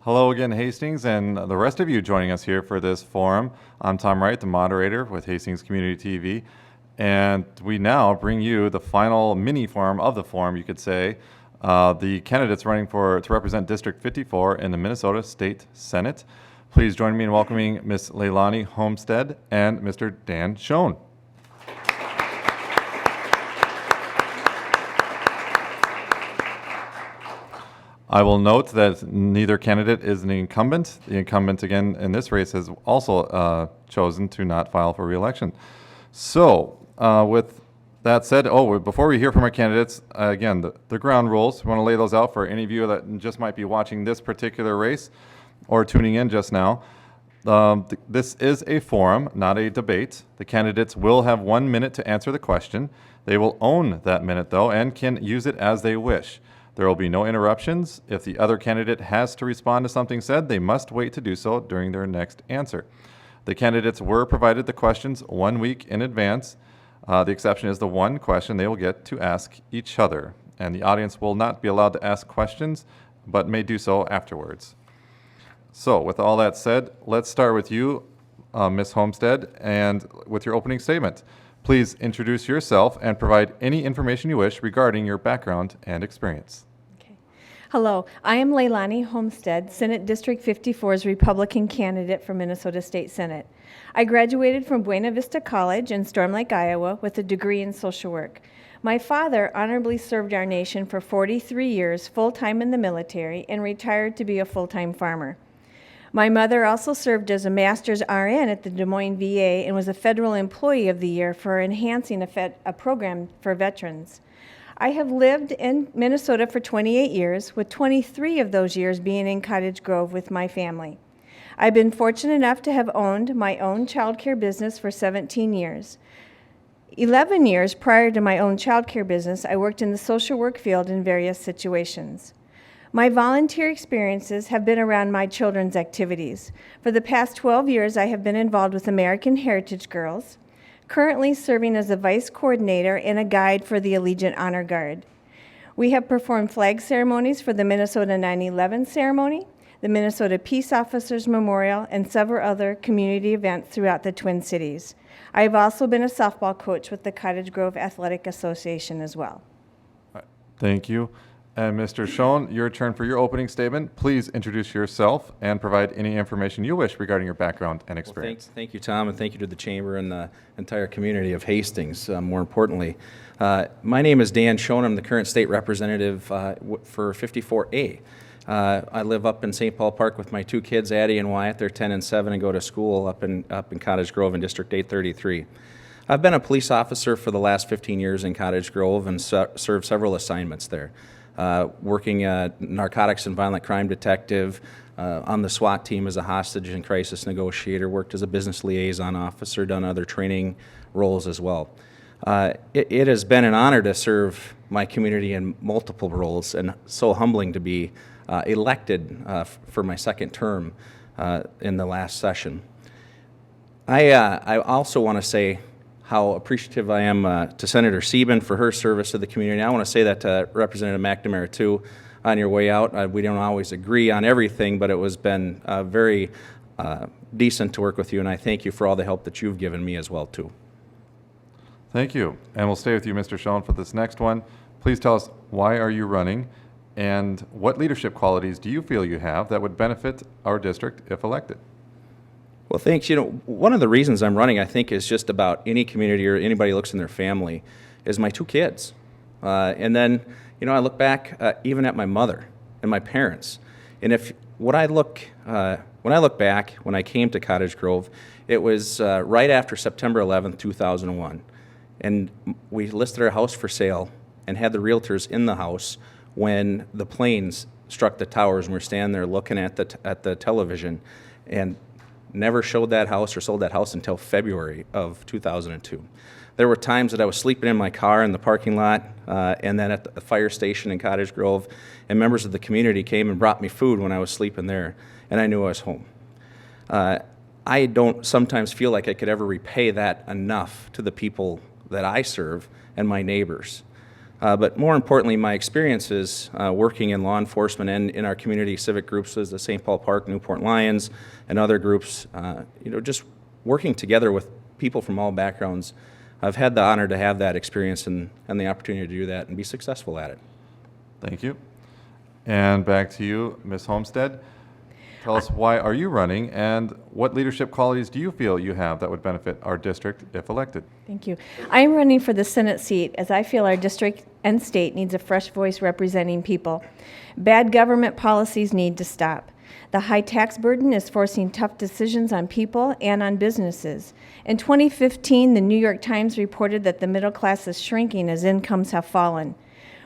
Hello again, Hastings, and the rest of you joining us here for this forum. I'm Tom Wright, the moderator with Hastings Community TV, and we now bring you the final mini forum of the forum, you could say, the candidates running to represent District 54 in the Minnesota State Senate. Please join me in welcoming Ms. Leilani Homstadt and Mr. Dan Schoen. I will note that neither candidate is an incumbent. The incumbent, again, in this race has also chosen to not file for re-election. So, with that said, before we hear from our candidates, again, the ground rules, we want to lay those out for any of you that just might be watching this particular race or tuning in just now. This is a forum, not a debate. The candidates will have 1 minute to answer the question. They will own that minute, though, and can use it as they wish. There will be no interruptions. If the other candidate has to respond to something said, they must wait to do so during their next answer. The candidates were provided the questions 1 week in advance. The exception is the one question they will get to ask each other. And the audience will not be allowed to ask questions, but may do so afterwards. So with all that said, let's start with you, Ms. Homstadt, and with your opening statement. Please introduce yourself and provide any information you wish regarding your background and experience. Okay. Hello, I am Leilani Homstadt, Senate District 54's Republican candidate for Minnesota State Senate. I graduated from Buena Vista College in Storm Lake, Iowa, with a degree in social work. My father honorably served our nation for 43 years full-time in the military and retired to be a full-time farmer. My mother also served as a master's RN at the Des Moines VA and was a Federal Employee of the Year for enhancing a program for veterans. I have lived in Minnesota for 28 years, with 23 of those years being in Cottage Grove with my family. I've been fortunate enough to have owned my own childcare business for 17 years. 11 years prior to my own childcare business, I worked in the social work field in various situations. My volunteer experiences have been around my children's activities. For the past 12 years, I have been involved with American Heritage Girls, currently serving as a vice coordinator and a guide for the Allegiant Honor Guard. We have performed flag ceremonies for the Minnesota 9/11 ceremony, the Minnesota Peace Officers Memorial, and several other community events throughout the Twin Cities. I have also been a softball coach with the Cottage Grove Athletic Association as well. Thank you. And Mr. Schoen, your turn for your opening statement. Please introduce yourself and provide any information you wish regarding your background and experience. Well, thank you, Tom, and thank you to the Chamber and the entire community of Hastings, more importantly. My name is Dan Schoen. I'm the current state representative for 54A. I live up in St. Paul Park with my two kids, Addie and Wyatt. They're 10 and 7 and go to school up in Cottage Grove in District 833. I've been a police officer for the last 15 years in Cottage Grove and served several assignments there. Working narcotics and violent crime detective, on the SWAT team as a hostage and crisis negotiator, worked as a business liaison officer, done other training roles as well. It has been an honor to serve my community in multiple roles and so humbling to be elected for my second term in the last session. I also want to say how appreciative I am to Senator Sieben for her service to the community. I want to say that to Representative McNamara too on your way out. We don't always agree on everything, but it has been very decent to work with you, and I thank you for all the help that you've given me as well too. Thank you. And we'll stay with you, Mr. Schoen, for this next one. Please tell us, why are you running, and what leadership qualities do you feel you have that would benefit our district if elected? Well, thanks. You know, one of the reasons I'm running, I think, is just about any community or anybody who looks in their family, is my two kids. And then, you know, I look back even at my mother and my parents. And when I look back, when I came to Cottage Grove, it was right after September 11th, 2001. And we listed our house for sale and had the realtors in the house when the planes struck the towers, and we're standing there looking at the television, and never showed that house or sold that house until February of 2002. There were times that I was sleeping in my car in the parking lot and then at the fire station in Cottage Grove, and members of the community came and brought me food when I was sleeping there, and I knew I was home. I don't sometimes feel like I could ever repay that enough to the people that I serve and my neighbors. But more importantly, my experiences working in law enforcement and in our community civic groups as the St. Paul Park, Newport Lions, and other groups, just working together with people from all backgrounds. I've had the honor to have that experience and the opportunity to do that and be successful at it. Thank you. And back to you, Ms. Homstead. Tell us, why are you running, and what leadership qualities do you feel you have that would benefit our district if elected? Thank you. I am running for the Senate seat as I feel our district and state needs a fresh voice representing people. Bad government policies need to stop. The high tax burden is forcing tough decisions on people and on businesses. In 2015, the New York Times reported that the middle class is shrinking as incomes have fallen.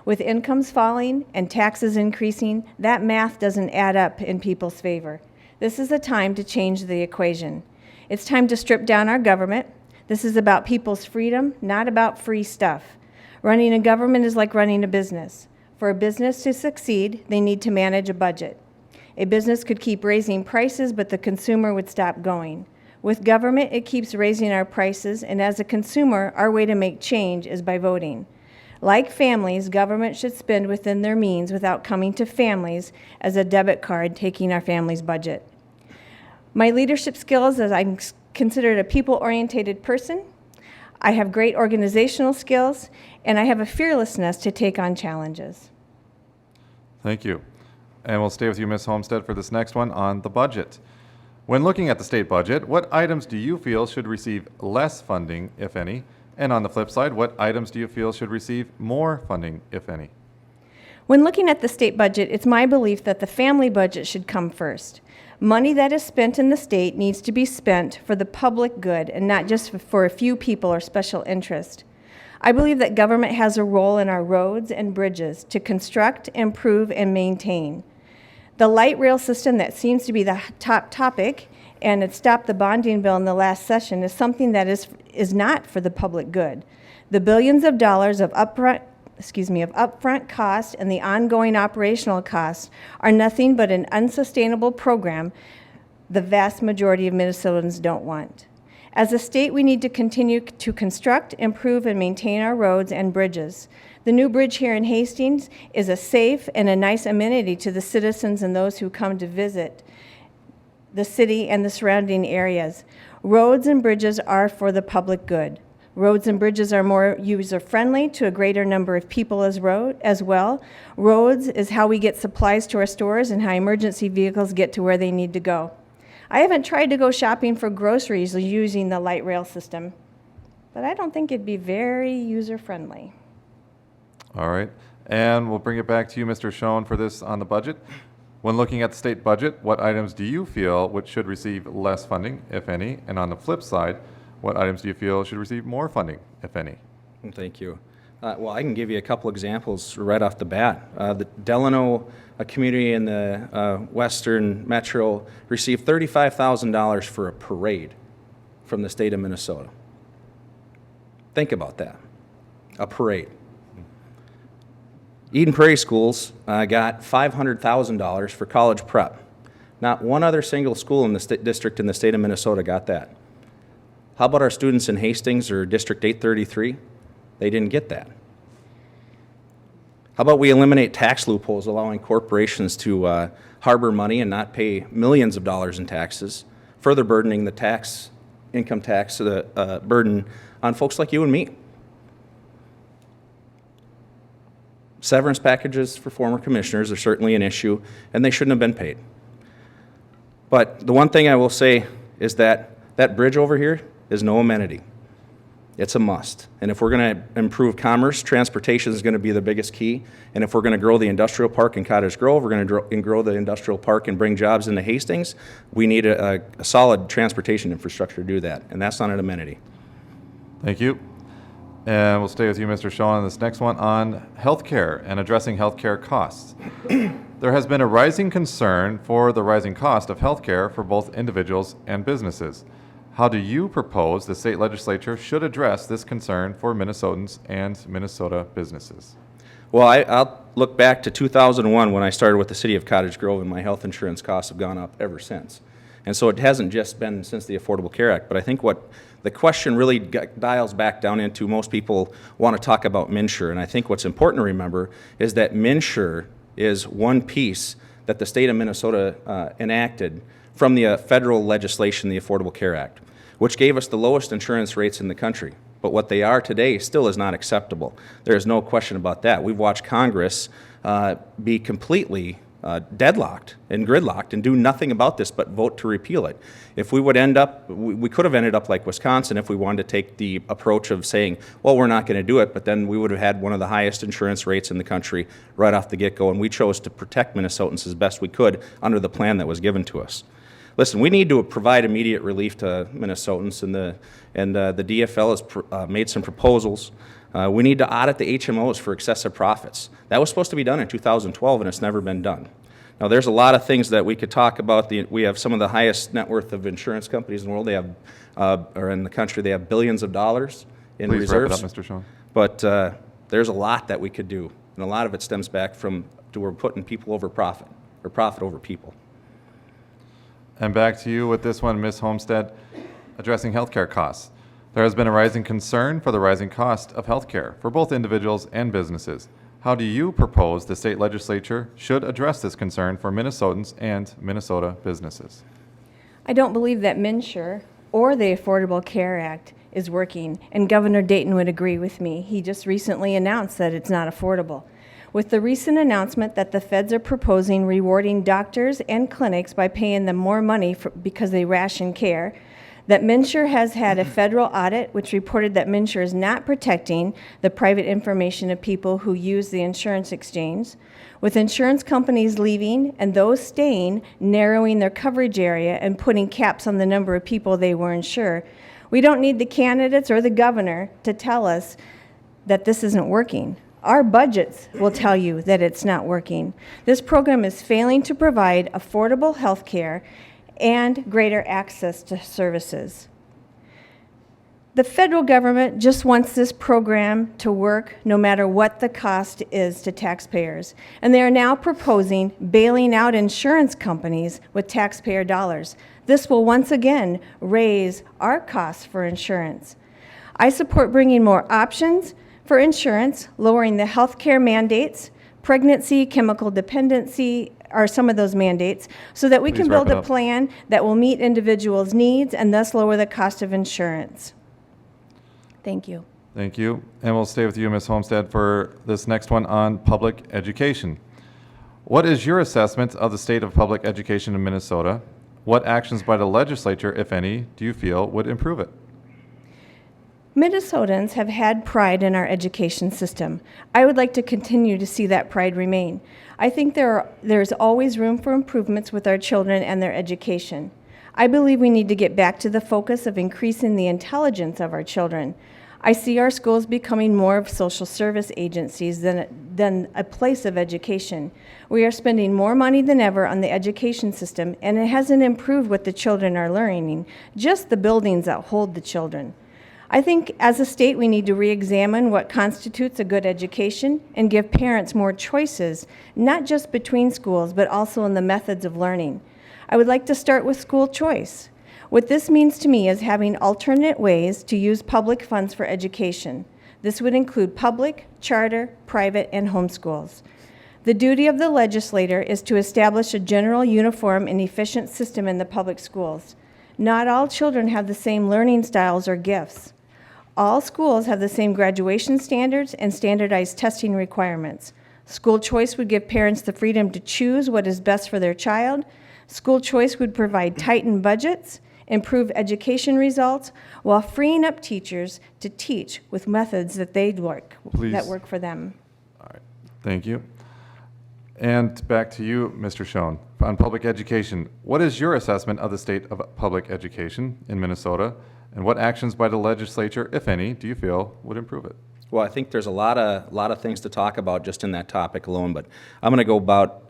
With incomes falling and taxes increasing, that math doesn't add up in people's favor. This is a time to change the equation. It's time to strip down our government. This is about people's freedom, not about free stuff. Running a government is like running a business. For a business to succeed, they need to manage a budget. A business could keep raising prices, but the consumer would stop going. With government, it keeps raising our prices, and as a consumer, our way to make change is by voting. Like families, government should spend within their means without coming to families as a debit card taking our family's budget. My leadership skills, as I'm considered a people-oriented person, I have great organizational skills, and I have a fearlessness to take on challenges. Thank you. And we'll stay with you, Ms. Homstead, for this next one on the budget. When looking at the state budget, what items do you feel should receive less funding, if any? And on the flip side, what items do you feel should receive more funding, if any? When looking at the state budget, it's my belief that the family budget should come first. Money that is spent in the state needs to be spent for the public good and not just for a few people or special interest. I believe that government has a role in our roads and bridges to construct, improve, and maintain. The light rail system that seems to be the top topic, and it stopped the bonding bill in the last session, is something that is not for the public good. The billions of dollars of upfront cost and the ongoing operational costs are nothing but an unsustainable program the vast majority of Minnesotans don't want. As a state, we need to continue to construct, improve, and maintain our roads and bridges. The new bridge here in Hastings is a safe and a nice amenity to the citizens and those who come to visit the city and the surrounding areas. Roads and bridges are for the public good. Roads and bridges are more user-friendly to a greater number of people as well. Roads is how we get supplies to our stores and how emergency vehicles get to where they need to go. I haven't tried to go shopping for groceries using the light rail system, but I don't think it'd be very user-friendly. All right. And we'll bring it back to you, Mr. Schoen, for this on the budget. When looking at the state budget, what items do you feel which should receive less funding, if any? And on the flip side, what items do you feel should receive more funding, if any? Thank you. Well, I can give you a couple examples right off the bat. The Delano community in the western metro received $35,000 for a parade from the state of Minnesota. Think about that, a parade. Eden Prairie Schools got $500,000 for college prep. Not one other single school in the district in the state of Minnesota got that. How about our students in Hastings or District 833? They didn't get that. How about we eliminate tax loopholes allowing corporations to harbor money and not pay millions of dollars in taxes, further burdening the income tax burden on folks like you and me. Severance packages for former commissioners are certainly an issue, and they shouldn't have been paid. But the one thing I will say is that that bridge over here is no amenity. It's a must. And if we're going to improve commerce, transportation is going to be the biggest key. And if we're going to grow the industrial park in Cottage Grove, we're going to grow the industrial park and bring jobs into Hastings, we need a solid transportation infrastructure to do that. And that's not an amenity. Thank you. And we'll stay with you, Mr. Schoen, on this next one on healthcare and addressing healthcare costs. There has been a rising concern for the rising cost of healthcare for both individuals and businesses. How do you propose the state legislature should address this concern for Minnesotans and Minnesota businesses? Well, I'll look back to 2001 when I started with the city of Cottage Grove, and my health insurance costs have gone up ever since. And so it hasn't just been since the Affordable Care Act, but I think what the question really dials back down into, most people want to talk about MNsure, and I think what's important to remember is that MNsure is one piece that the state of Minnesota enacted from the federal legislation, the Affordable Care Act, which gave us the lowest insurance rates in the country. But what they are today still is not acceptable. There is no question about that. We've watched Congress be completely deadlocked and gridlocked and do nothing about this but vote to repeal it. If we would end up, we could have ended up like Wisconsin if we wanted to take the approach of saying, well, we're not going to do it, but then we would have had one of the highest insurance rates in the country right off the get-go, and we chose to protect Minnesotans as best we could under the plan that was given to us. Listen, we need to provide immediate relief to Minnesotans, and the DFL has made some proposals. We need to audit the HMOs for excessive profits. That was supposed to be done in 2012, and it's never been done. Now, there's a lot of things that we could talk about. We have some of the highest net worth of insurance companies in the world. They have, or in the country, they have billions of dollars in Please reserves. wrap it up, Mr. Schoen. But there's a lot that we could do, and a lot of it stems back from we're putting people over profit, or profit over people. And back to you with this one, Ms. Homstead, addressing healthcare costs. There has been a rising concern for the rising cost of healthcare for both individuals and businesses. How do you propose the state legislature should address this concern for Minnesotans and Minnesota businesses? I don't believe that MNsure or the Affordable Care Act is working, and Governor Dayton would agree with me. He just recently announced that it's not affordable. With the recent announcement that the feds are proposing rewarding doctors and clinics by paying them more money because they ration care, that MNsure has had a federal audit which reported that MNsure is not protecting the private information of people who use the insurance exchange, with insurance companies leaving and those staying narrowing their coverage area and putting caps on the number of people they will insure. We don't need the candidates or the governor to tell us that this isn't working. Our budgets will tell you that it's not working. This program is failing to provide affordable health care and greater access to services. The federal government just wants this program to work no matter what the cost is to taxpayers. And they are now proposing bailing out insurance companies with taxpayer dollars. This will once again raise our costs for insurance. I support bringing more options for insurance, lowering the health care mandates, pregnancy, chemical dependency, are some of those mandates, so that we Please can wrap build it a up. plan that will meet individuals' needs and thus lower the cost of insurance. Thank you. Thank you. And we'll stay with you, Ms. Homestead, for this next one on public education. What is your assessment of the state of public education in Minnesota? What actions by the legislature, if any, do you feel would improve it? Minnesotans have had pride in our education system. I would like to continue to see that pride remain. I think there's always room for improvements with our children and their education. I believe we need to get back to the focus of increasing the intelligence of our children. I see our schools becoming more of social service agencies than a place of education. We are spending more money than ever on the education system, and it hasn't improved what the children are learning, just the buildings that hold the children. I think as a state we need to re-examine what constitutes a good education and give parents more choices, not just between schools, but also in the methods of learning. I would like to start with school choice. What this means to me is having alternate ways to use public funds for education. This would include public, charter, private, and homeschools. The duty of the legislator is to establish a general, uniform, and efficient system in the public schools. Not all children have the same learning styles or gifts. All schools have the same graduation standards and standardized testing requirements. School choice would give parents the freedom to choose what is best for their child. School choice would provide tightened budgets, improve education results, while freeing up teachers to teach with methods that work for them. All right. Thank you. And back to you, Mr. Schoen, on public education. What is your assessment of the state of public education in Minnesota, and what actions by the legislature, if any, do you feel would improve it? Well, I think there's a lot of things to talk about just in that topic alone, but I'm going to go about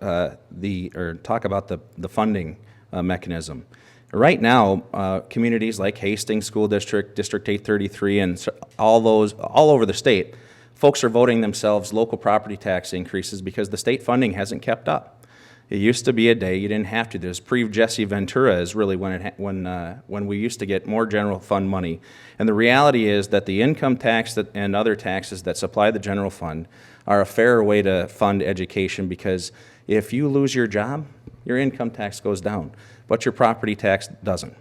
talk about the funding mechanism. Right now, communities like Hastings School District, District 833, and all over the state, folks are voting themselves local property tax increases because the state funding hasn't kept up. It used to be a day you didn't have to. There's pre-Jesse Ventura is really when we used to get more general fund money. And the reality is that the income tax and other taxes that supply the general fund are a fairer way to fund education, because if you lose your job, your income tax goes down, but your property tax doesn't.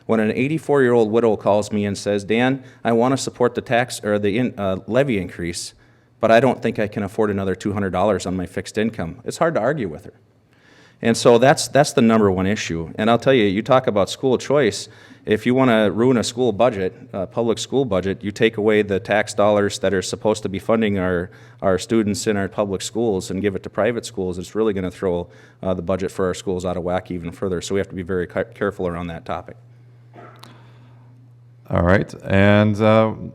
When an 84-year-old widow calls me and says, Dan, I want to support the tax or the levy increase, but I don't think I can afford another $200 on my fixed income, it's hard to argue with her. And so that's the number one issue. And I'll tell you, you talk about school choice. If you want to ruin a school budget, public school budget, you take away the tax dollars that are supposed to be funding our students in our public schools and give it to private schools, it's really going to throw the budget for our schools out of whack even further. So we have to be very careful around that topic. All right, and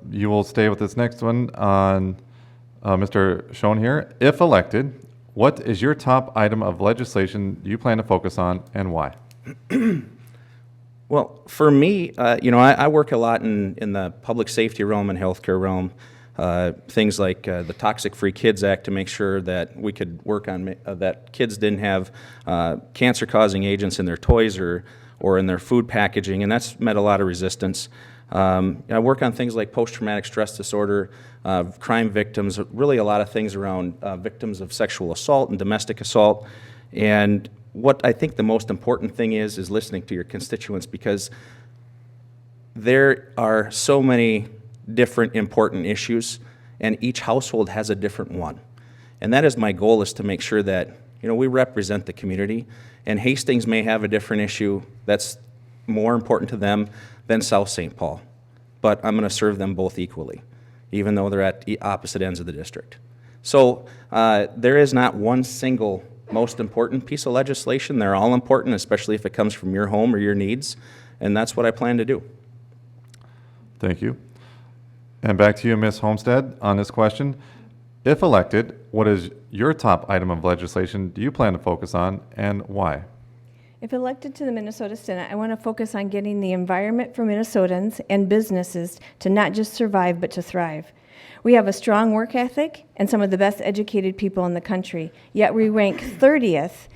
you will stay with this next one on Mr. Schoen here. If elected, what is your top item of legislation you plan to focus on, and why? Well, for me, I work a lot in the public safety realm and healthcare realm. Things like the Toxic Free Kids Act, to make sure that we could work on that kids didn't have cancer-causing agents in their toys or in their food packaging, and that's met a lot of resistance. I work on things like post-traumatic stress disorder, crime victims, really a lot of things around victims of sexual assault and domestic assault. And what I think the most important thing is listening to your constituents, because there are so many different important issues, and each household has a different one. And that is my goal, is to make sure that we represent the community, and Hastings may have a different issue that's more important to them than South St. Paul. But I'm going to serve them both equally, even though they're at opposite ends of the district. So there is not one single most important piece of legislation. They're all important, especially if it comes from your home or your needs, and that's what I plan to do. Thank you. And back to you, Ms. Homstead, on this question. If elected, what is your top item of legislation do you plan to focus on, and why? If elected to the Minnesota Senate, I want to focus on getting the environment for Minnesotans and businesses to not just survive, but to thrive. We have a strong work ethic and some of the best educated people in the country, yet we rank 30th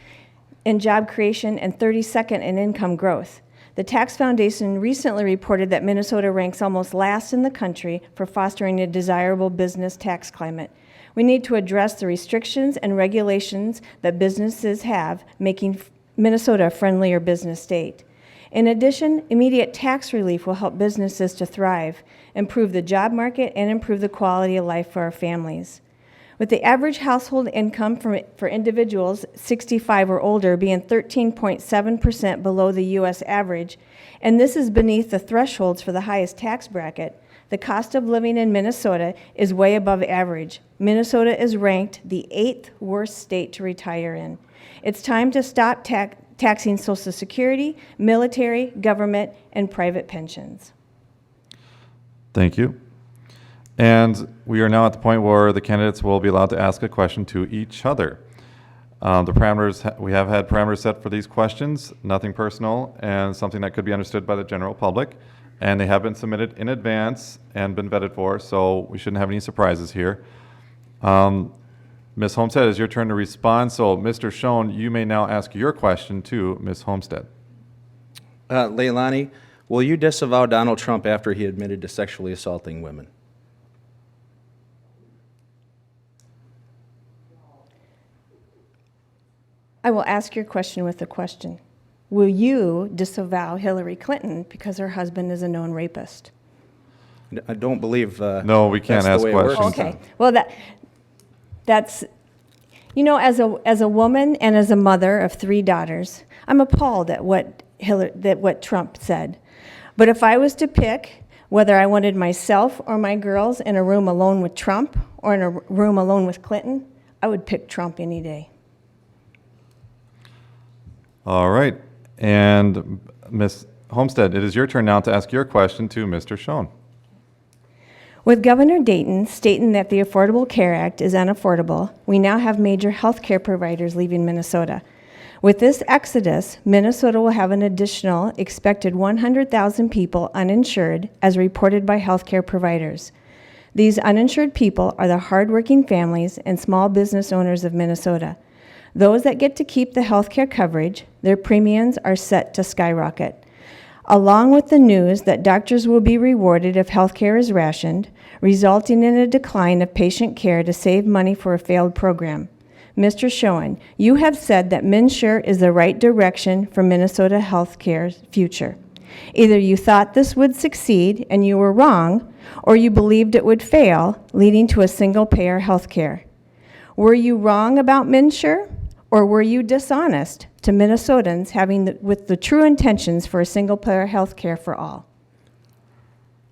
in job creation and 32nd in income growth. The Tax Foundation recently reported that Minnesota ranks almost last in the country for fostering a desirable business tax climate. We need to address the restrictions and regulations that businesses have, making Minnesota a friendlier business state. In addition, immediate tax relief will help businesses to thrive, improve the job market, and improve the quality of life for our families. With the average household income for individuals 65 or older being 13.7% below the U.S. average, and this is beneath the thresholds for the highest tax bracket, the cost of living in Minnesota is way above average. Minnesota is ranked the 8th worst state to retire in. It's time to stop taxing Social Security, military, government, and private pensions. Thank you. And we are now at the point where the candidates will be allowed to ask a question to each other. The parameters, we have had parameters set for these questions, nothing personal, and something that could be understood by the general public. And they have been submitted in advance and been vetted for, so we shouldn't have any surprises here. Ms. Homstead, it's your turn to respond. So, Mr. Schoen, you may now ask your question to Ms. Homstead. Leilani, will you disavow Donald Trump after he admitted to sexually assaulting women? I will ask your question with a question. Will you disavow Hillary Clinton because her husband is a known rapist? I don't believe No, we can't ask questions. Okay. Well, that's, as a woman and as a mother of 3 daughters, I'm appalled at what Trump said. But if I was to pick whether I wanted myself or my girls in a room alone with Trump or in a room alone with Clinton, I would pick Trump any day. All right. And Ms. Homstead, it is your turn now to ask your question to Mr. Schoen. With Governor Dayton stating that the Affordable Care Act is unaffordable, we now have major health care providers leaving Minnesota. With this exodus, Minnesota will have an additional expected 100,000 people uninsured, as reported by healthcare providers. These uninsured people are the hardworking families and small business owners of Minnesota. Those that get to keep the health care coverage, their premiums are set to skyrocket. Along with the news that doctors will be rewarded if health care is rationed, resulting in a decline of patient care to save money for a failed program. Mr. Schoen, you have said that MNsure is the right direction for Minnesota health care's future. Either you thought this would succeed and you were wrong, or you believed it would fail, leading to a single-payer health care. Were you wrong about MNsure, or were you dishonest to Minnesotans with the true intentions for a single-payer health care for all?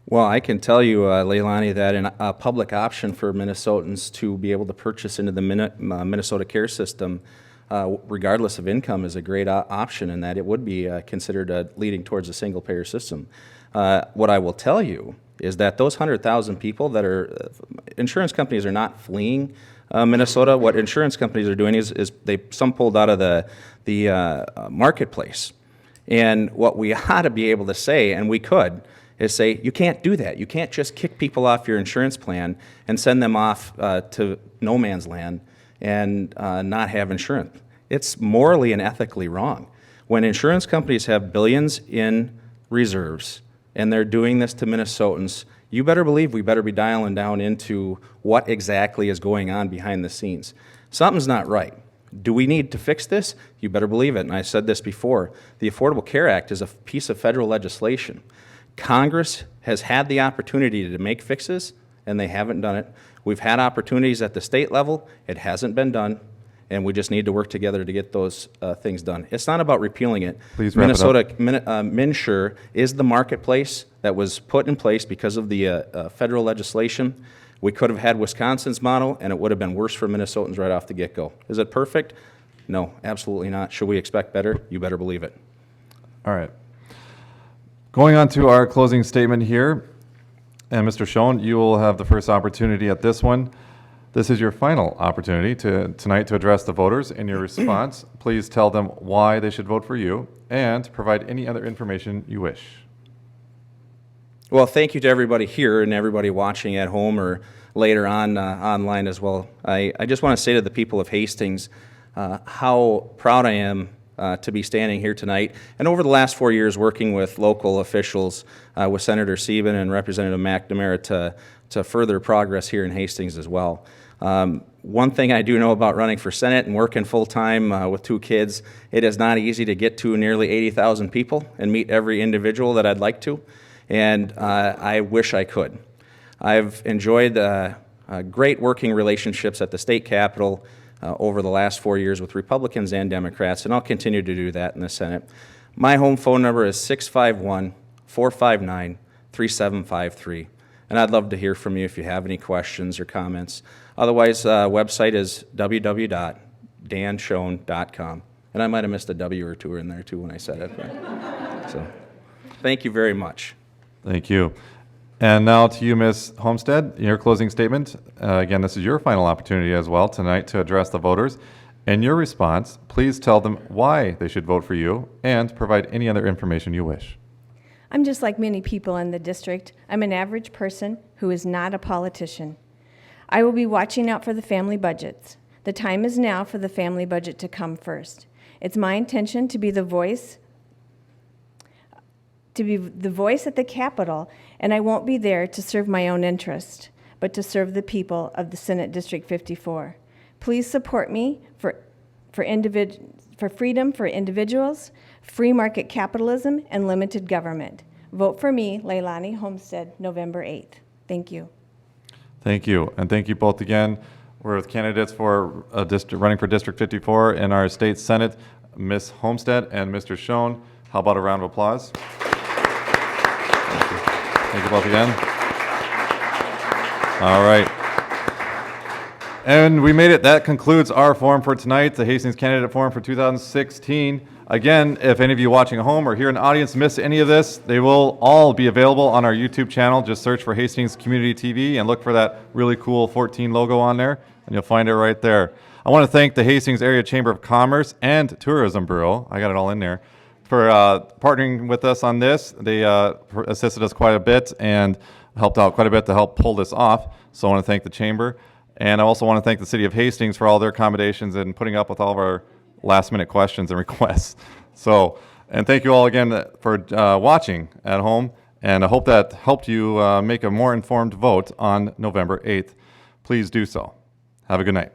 Well, I can tell you, Leilani, that a public option for Minnesotans to be able to purchase into the Minnesota care system, regardless of income, is a great option, and that it would be considered leading towards a single-payer system. What I will tell you is that those 100,000 people that are, insurance companies are not fleeing Minnesota. What insurance companies are doing is some pulled out of the marketplace. And what we ought to be able to say, and we could, is say, you can't do that. You can't just kick people off your insurance plan and send them off to no man's land and not have insurance. It's morally and ethically wrong. When insurance companies have billions in reserves and they're doing this to Minnesotans, you better believe we better be dialing down into what exactly is going on behind the scenes. Something's not right. Do we need to fix this? You better believe it. And I said this before. The Affordable Care Act is a piece of federal legislation. Congress has had the opportunity to make fixes, and they haven't done it. We've had opportunities at the state level. It hasn't been done, and we just need to work together to get those things done. It's not about repealing it. Please wrap it up. MNsure is the marketplace that was put in place because of the federal legislation. We could have had Wisconsin's model, and it would have been worse for Minnesotans right off the get-go. Is it perfect? No, absolutely not. Should we expect better? You better believe it. All right. Going on to our closing statement here, and Mr. Schoen, you will have the first opportunity at this one. This is your final opportunity tonight to address the voters. In your response, please tell them why they should vote for you and provide any other information you wish. Well, thank you to everybody here and everybody watching at home or later on online as well. I just want to say to the people of Hastings how proud I am to be standing here tonight. And over the last 4 years working with local officials, with Senator Sieben and Representative McNamara to further progress here in Hastings as well. One thing I do know about running for Senate and working full-time with 2 kids, it is not easy to get to nearly 80,000 people and meet every individual that I'd like to. And I wish I could. I've enjoyed great working relationships at the state capitol over the last 4 years with Republicans and Democrats, and I'll continue to do that in the Senate. My home phone number is 651-459-3753, and I'd love to hear from you if you have any questions or comments. Otherwise, website is www.danschoen.com, and I might have missed a W or 2 in there too when I said it. So, thank you very much. Thank you. And now to you, Ms. Homstead, your closing statement. Again, this is your final opportunity as well tonight to address the voters. In your response, please tell them why they should vote for you and provide any other information you wish. I'm just like many people in the district. I'm an average person who is not a politician. I will be watching out for the family budgets. The time is now for the family budget to come first. It's my intention to be the voice at the Capitol, and I won't be there to serve my own interest, but to serve the people of the Senate District 54. Please support me for freedom for individuals, free market capitalism, and limited government. Vote for me, Leilani Homstead, November 8th. Thank you. Thank you, and thank you both again. We're with candidates for running for District 54 in our state Senate, Ms. Homstead and Mr. Schoen. How about a round of applause? Thank you both again. All right. And we made it. That concludes our forum for tonight, the Hastings Candidate Forum for 2016. Again, if any of you watching at home or here in the audience miss any of this, they will all be available on our YouTube channel. Just search for Hastings Community TV and look for that really cool 14 logo on there, and you'll find it right there. I want to thank the Hastings Area Chamber of Commerce and Tourism Bureau. I got it all in there. For partnering with us on this. They assisted us quite a bit and helped out quite a bit to help pull this off. So I want to thank the Chamber. And I also want to thank the City of Hastings for all their accommodations and putting up with all of our last-minute questions and requests. So, and thank you all again for watching at home, and I hope that helped you make a more informed vote on November 8th. Please do so. Have a good night.